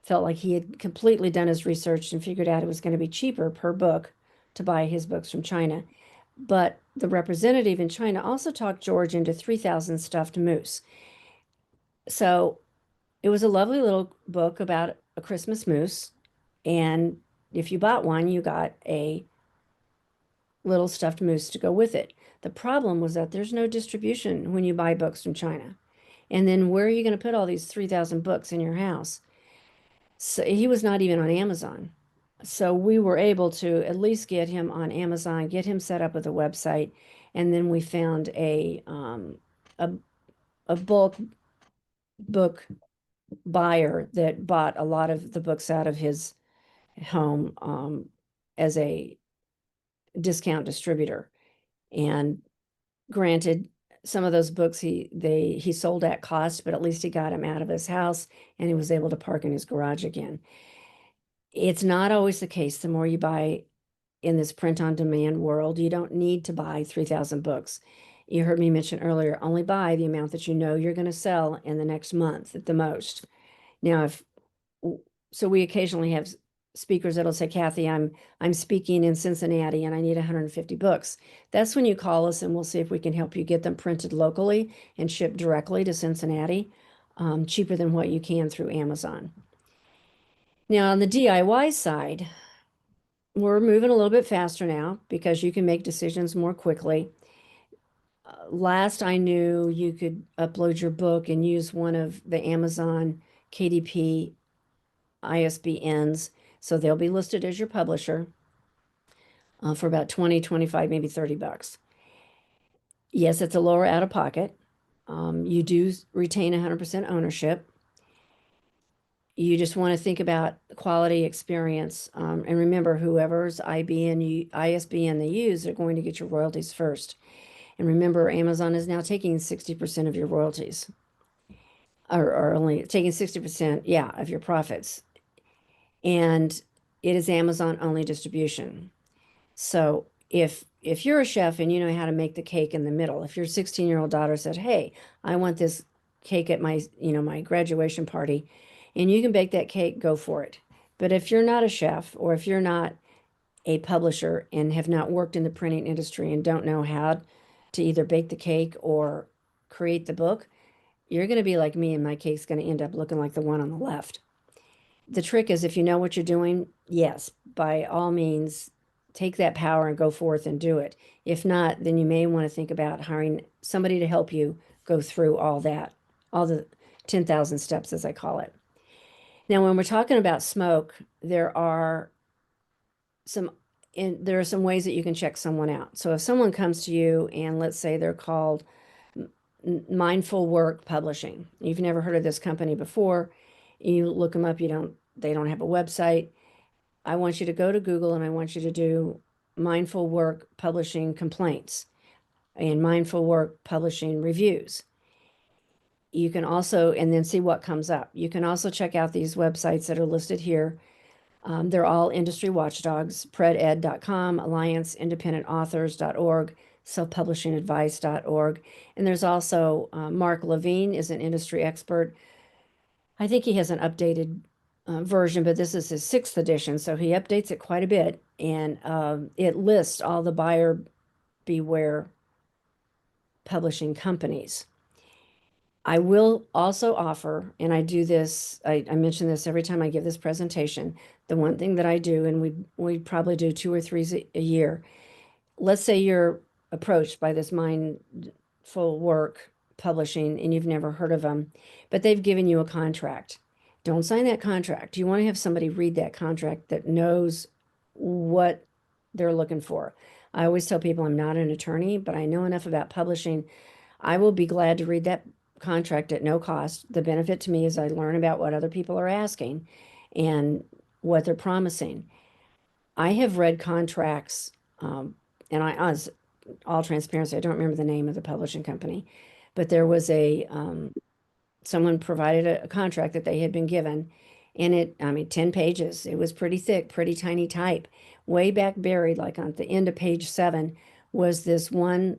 felt like he had completely done his research and figured out it was going to be cheaper per book to buy his books from China. But the representative in China also talked George into 3,000 stuffed moose. So it was a lovely little book about a Christmas moose. And if you bought one, you got a little stuffed moose to go with it. The problem was that there's no distribution when you buy books from China. And then where are you going to put all these 3,000 books in your house? So he was not even on Amazon. So we were able to at least get him on Amazon, get him set up with a website, and then we found a bulk book buyer that bought a lot of the books out of his home as a discount distributor. And granted, some of those books he sold at cost, but at least he got them out of his house and he was able to park in his garage again. It's not always the case. The more you buy in this print on demand world, you don't need to buy 3,000 books. You heard me mention earlier, only buy the amount that you know you're going to sell in the next month at the most. Now, so we occasionally have speakers that'll say, Cathy, I'm speaking in Cincinnati and I need 150 books. That's when you call us and we'll see if we can help you get them printed locally and shipped directly to Cincinnati, cheaper than what you can through Amazon. Now, on the DIY side, we're moving a little bit faster now because you can make decisions more quickly. Last I knew, you could upload your book and use one of the Amazon KDP ISBNs. So they'll be listed as your publisher for about 20, 25, maybe 30 bucks. Yes, it's a lower out of pocket. You do retain 100% ownership. You just want to think about quality experience. And remember, whoever's ISBN they use, they're going to get your royalties first. And remember, Amazon is now taking 60% of your royalties, or only taking 60%, yeah, of your profits. And it is Amazon only distribution. So if you're a chef and you know how to make the cake in the middle, if your 16-year-old daughter said, "Hey, I want this cake at my graduation party," and you can bake that cake, go for it. But if you're not a chef, or if you're not a publisher and have not worked in the printing industry and don't know how to either bake the cake or create the book, you're going to be like me, and my cake's going to end up looking like the one on the left. The trick is, if you know what you're doing, yes, by all means, take that power and go forth and do it. If not, then you may want to think about hiring somebody to help you go through all that, all the 10,000 steps, as I call it. Now, when we're talking about smoke, there are some ways that you can check someone out. So if someone comes to you and let's say they're called Mindful Work Publishing, you've never heard of this company before, you look them up, they don't have a website. I want you to go to Google and I want you to do Mindful Work Publishing complaints and Mindful Work Publishing reviews. You can also, and then see what comes up. You can also check out these websites that are listed here. They're all industry watchdogs: preded.com, allianceindependentauthors.org, selfpublishingadvice.org. And there's also Mark Levine is an industry expert. I think he has an updated version, but this is his 6th edition, so he updates it quite a bit. And it lists all the buyer beware publishing companies. I will also offer, and I do this, I mention this every time I give this presentation, the one thing that I do, and we probably do 2 or 3 a year. Let's say you're approached by this Mindful Work Publishing and you've never heard of them, but they've given you a contract. Don't sign that contract. You want to have somebody read that contract that knows what they're looking for. I always tell people I'm not an attorney, but I know enough about publishing. I will be glad to read that contract at no cost. The benefit to me is I learn about what other people are asking and what they're promising. I have read contracts, and as all transparency, I don't remember the name of the publishing company, but there was someone provided a contract that they had been given, and 10 pages. It was pretty thick, pretty tiny type. Way back buried, like on the end of page 7, was this one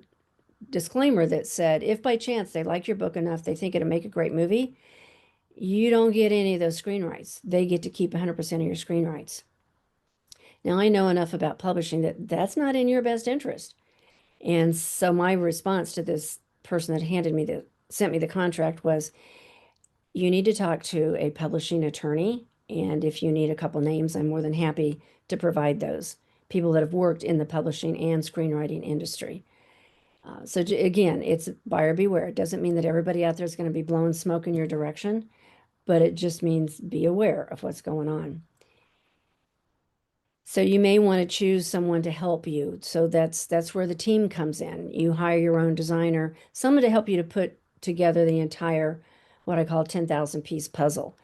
disclaimer that said, if by chance they like your book enough, they think it'll make a great movie, you don't get any of those screen rights. They get to keep 100% of your screen rights. Now, I know enough about publishing that that's not in your best interest. And so my response to this person that sent me the contract was, you need to talk to a publishing attorney. And if you need a couple names, I'm more than happy to provide those people that have worked in the publishing and screenwriting industry. So again, it's buyer beware. It doesn't mean that everybody out there is going to be blowing smoke in your direction, but it just means be aware of what's going on. So you may want to choose someone to help you. So that's where the team comes in. You hire your own designer, someone to help you to put together the entire, what I call 10,000 piece puzzle.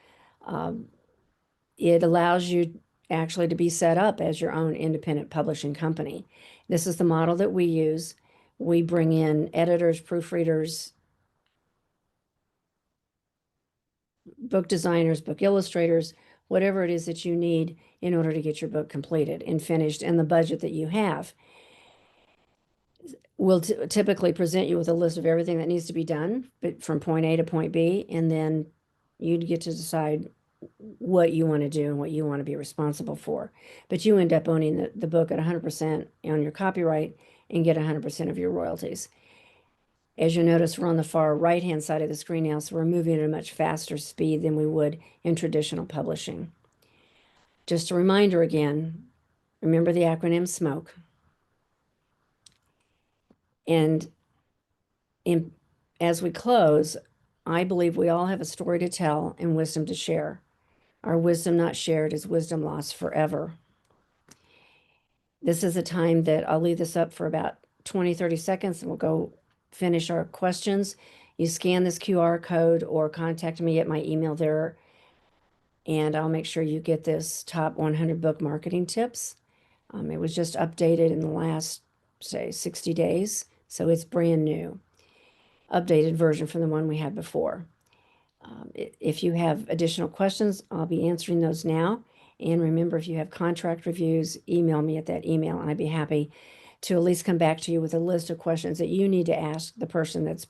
It allows you actually to be set up as your own independent publishing company. This is the model that we use. We bring in editors, proofreaders, book designers, book illustrators, whatever it is that you need in order to get your book completed and finished, and the budget that you have. We'll typically present you with a list of everything that needs to be done, but from point A to point B, and then you'd get to decide what you want to do and what you want to be responsible for. But you end up owning the book at 100% on your copyright and get 100% of your royalties. As you notice, we're on the far right-hand side of the screen now, so we're moving at a much faster speed than we would in traditional publishing. Just a reminder again, remember the acronym SMOKE. And as we close, I believe we all have a story to tell and wisdom to share. Our wisdom not shared is wisdom lost forever. This is a time that I'll leave this up for about 20, 30 seconds and we'll go finish our questions. You scan this QR code or contact me at my email there, and I'll make sure you get this top 100 book marketing tips. It was just updated in the last, say, 60 days, so it's brand new. Updated version from the one we had before. If you have additional questions, I'll be answering those now. And remember, if you have contract reviews, email me at that email, and I'd be happy to at least come back to you with a list of questions that you need to ask the person that's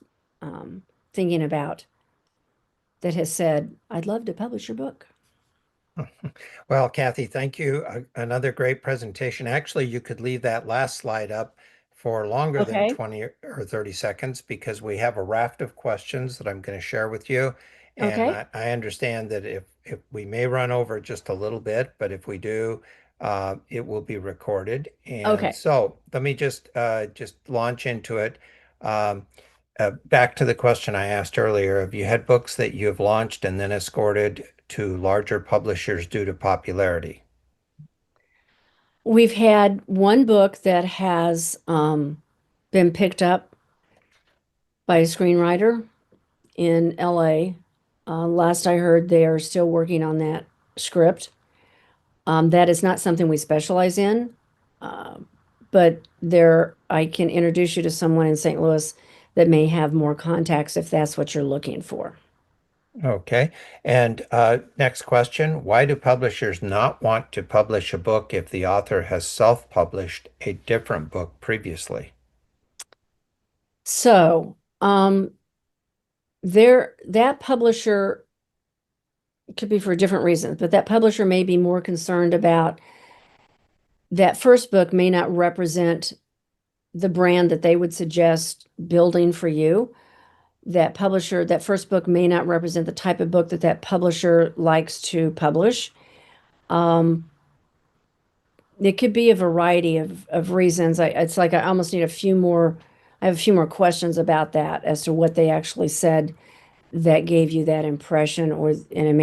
thinking about, that has said, I'd love to publish your book. Well, Cathy, thank you. Another great presentation. Actually, you could leave that last slide up for longer than Okay. 20 or 30 seconds because we have a raft of questions that I'm going to share with you. And Okay. I understand that if we may run over just a little bit, but if we do, it will be recorded. And Okay. so let me just launch into it. Back to the question I asked earlier, have you had books that you have launched and then escorted to larger publishers due to popularity? We've had one book that has been picked up by a screenwriter in LA. Last I heard, they are still working on that script. That is not something we specialize in, uh, but I can introduce you to someone in St. Louis that may have more contacts if that's what you're looking for. Okay. And next question, why do publishers not want to publish a book if the author has self-published a different book previously? So, that publisher could be for different reasons, but that publisher may be more concerned about that first book may not represent the brand that they would suggest building for you. That first book may not represent the type of book that that publisher likes to publish. Um, it could be a variety of reasons. It's like I almost need I have a few more questions about that as to what they actually said that gave you that impression, and they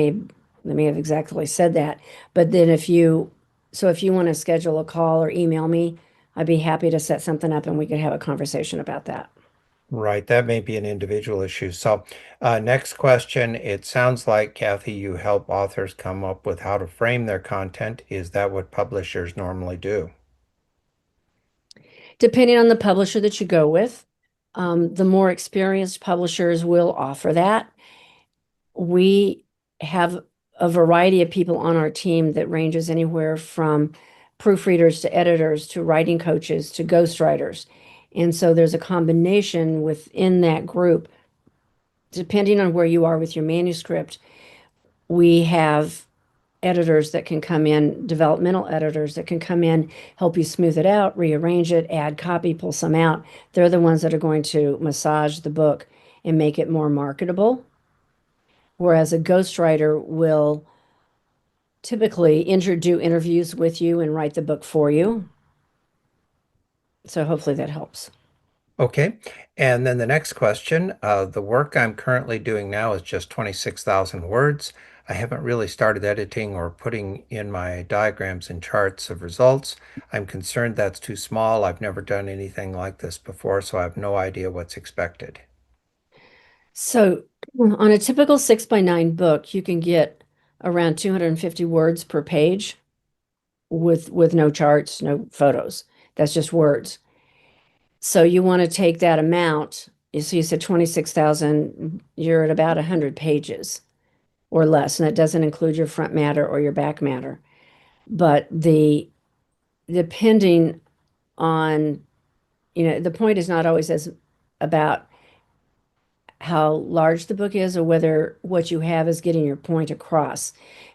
may have exactly said that. But then if you want to schedule a call or email me, I'd be happy to set something up and we could have a conversation about that. Right, that may be an individual issue. So, next question. It sounds like, Cathy, you help authors come up with how to frame their content. Is that what publishers normally do? Depending on the publisher that you go with, the more experienced publishers will offer that. We have a variety of people on our team that ranges anywhere from proofreaders to editors to writing coaches to ghostwriters. And so there's a combination within that group. Depending on where you are with your manuscript, we have editors that can come in, developmental editors that can come in, help you smooth it out, rearrange it, add copy, pull some out. They're the ones that are going to massage the book and make it more marketable. Whereas a ghostwriter will typically do interviews with you and write the book for you. So hopefully that helps. Okay. And then the next question, the work I'm currently doing now is just 26,000 words. I haven't really started editing or putting in my diagrams and charts of results. I'm concerned that's too small. I've never done anything like this before, so I have no idea what's expected. So on a typical 6x9 book, you can get around 250 words per page with no charts, no photos. That's just words. So you want to take that amount. So you said 26,000, you're at about 100 pages or less, and that doesn't include your front matter or your back matter. But depending on, the point is not always as about how large the book is or whether what you have is getting your point across.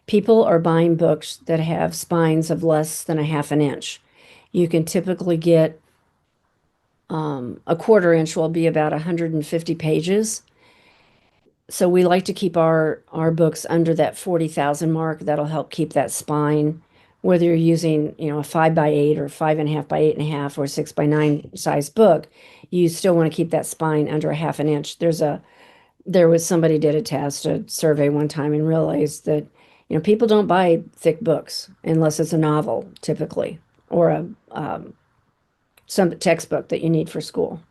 People are buying books that have spines of less than a half an inch. You can typically get a quarter inch will be about 150 pages. So we like to keep our books under that 40,000 mark. That'll help keep that spine. Whether you're using, a 5x8 or 5.5 by 8.5 or 6x9 size book, you still want to keep that spine under a half an inch. Somebody did a test, a survey one time, and realized that, people don't buy thick books unless it's a novel, typically, or some textbook that you need for school.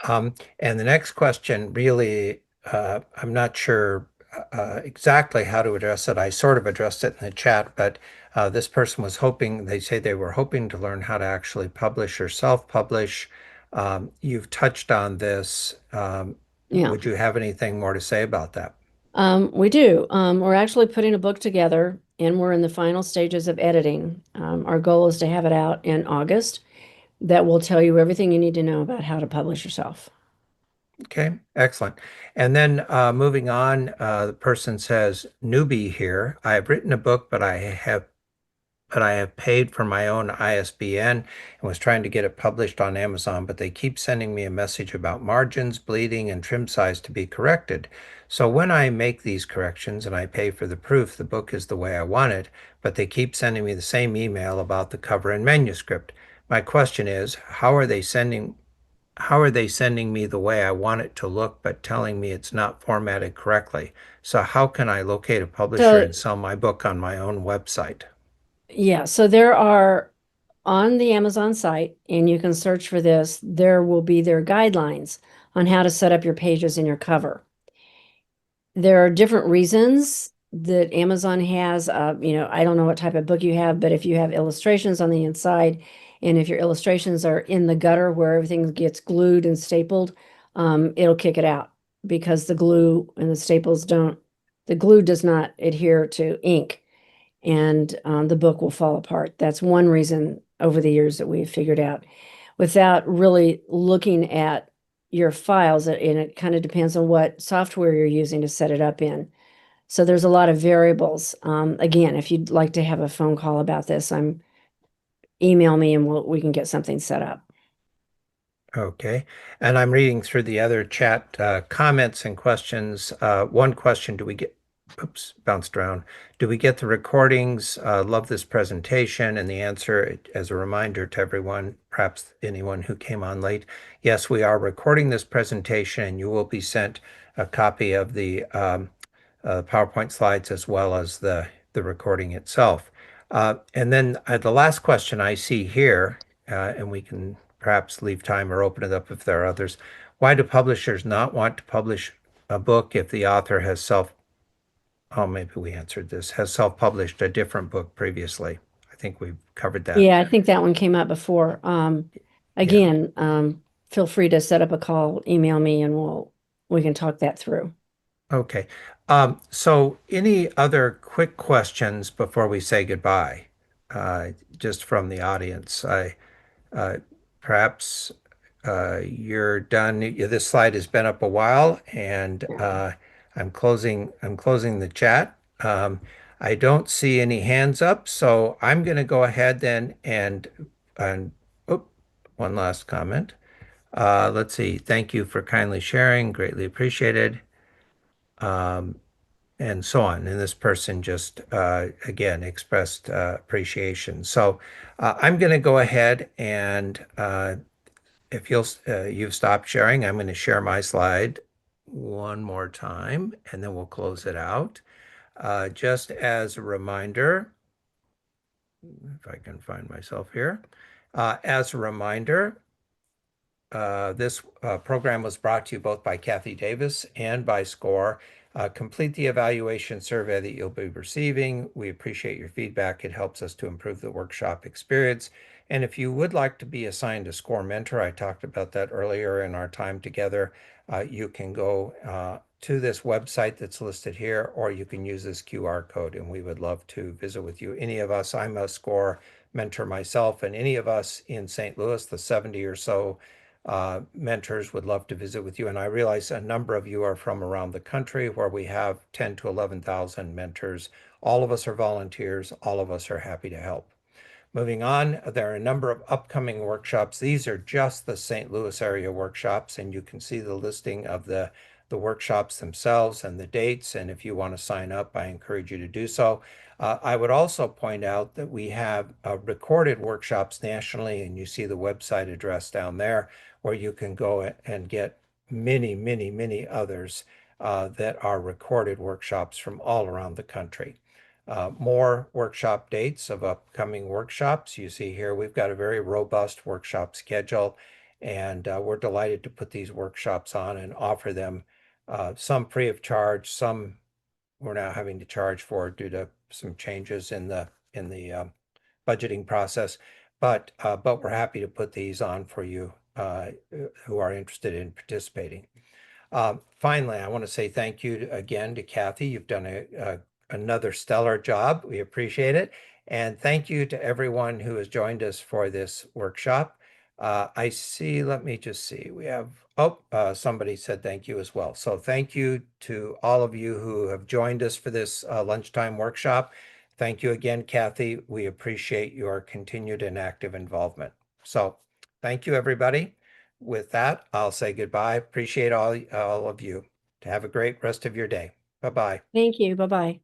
And the next question really, I'm not sure exactly how to address it. I sort of addressed it in the chat, but this person was hoping, they say they were hoping to learn how to actually publish or self-publish. You've touched on this. Yeah. Would you have anything more to say about that? We do. We're actually putting a book together and we're in the final stages of editing. Our goal is to have it out in August. That will tell you everything you need to know about how to publish yourself. Okay, excellent. And then moving on, the person says, newbie here. I have written a book, but I have paid for my own ISBN and was trying to get it published on Amazon, but they keep sending me a message about margins, bleeding, and trim size to be corrected. So when I make these corrections and I pay for the proof, the book is the way I want it, but they keep sending me the same email about the cover and manuscript. My question is, how are they sending me the way I want it to look, but telling me it's not formatted correctly? So how can I locate a publisher So, and sell my book on my own website? yeah, so there are on the Amazon site, and you can search for this, there will be their guidelines on how to set up your pages in your cover. There are different reasons that Amazon has, I don't know what type of book you have, but if you have illustrations on the inside, and if your illustrations are in the gutter where everything gets glued and stapled, it'll kick it out because the glue and the glue does not adhere to ink and the book will fall apart. That's one reason over the years that we've figured out without really looking at your files. And it kind of depends on what software you're using to set it up in. So there's a lot of variables. Again, if you'd like to have a phone call about this, email me and we can get something set up. Okay, and I'm reading through the other chat comments and questions. One question, oops, bounced around. Do we get the recordings? Love this presentation. And the answer, as a reminder to everyone, perhaps anyone who came on late, yes, we are recording this presentation and you will be sent a copy of the PowerPoint slides as well as the recording itself. And then the last question I see here, and we can perhaps leave time or open it up if there are others. Why do publishers not want to publish a book if the author has maybe we answered this, has self-published a different book previously? I think we've covered that. Yeah, I think that one came up before. Yeah. Again, feel free to set up a call, email me, and we can talk that through. Okay. So any other quick questions before we say goodbye? Just from the audience. Uh, Perhaps you're done. This slide has been up a while, and I'm closing the chat. I don't see any hands up, so I'm going to go ahead then and oh, one last comment. Let's see. Thank you for kindly sharing. Greatly appreciated. And so on. And this person just, again, expressed appreciation. So I'm going to go ahead and if you've stopped sharing, I'm going to share my slide one more time, and then we'll close it out. Just as a reminder, if I can find myself here, as a reminder, this program was brought to you both by Cathy Davis and by SCORE. Complete the evaluation survey that you'll be receiving. We appreciate your feedback. It helps us to improve the workshop experience. And if you would like to be assigned a SCORE mentor, I talked about that earlier in our time together, you can go to this website that's listed here, or you can use this QR code, and we would love to visit with you. Any of us, I'm a SCORE mentor myself, and any of us in St. Louis, the 70 or so Mentors would love to visit with you. And I realize a number of you are from around the country where we have 10 to 11,000 mentors. All of us are volunteers. All of us are happy to help. Moving on, there are a number of upcoming workshops. These are just the St. Louis area workshops, and you can see the listing of the workshops themselves and the dates. And if you want to sign up, I encourage you to do so. I would also point out that we have recorded workshops nationally, and you see the website address down there where you can go and get many, many, many others that are recorded workshops from all around the country. More workshop dates of upcoming workshops. You see here, we've got a very robust workshop schedule, and we're delighted to put these workshops on and offer them, some free of charge, some we're now having to charge for due to some changes in the budgeting process. But we're happy to put these on for you who are interested in participating. Finally, I want to say thank you again to Cathy. You've done another stellar job. We appreciate it. And thank you to everyone who has joined us for this workshop. I see, let me just see. We have, somebody said thank you as well. So thank you to all of you who have joined us for this lunchtime workshop. Thank you again, Cathy. We appreciate your continued and active involvement. So thank you, everybody. With that, I'll say goodbye. Appreciate all of you. To have a great rest of your day. Bye-bye. Thank you. Bye-bye.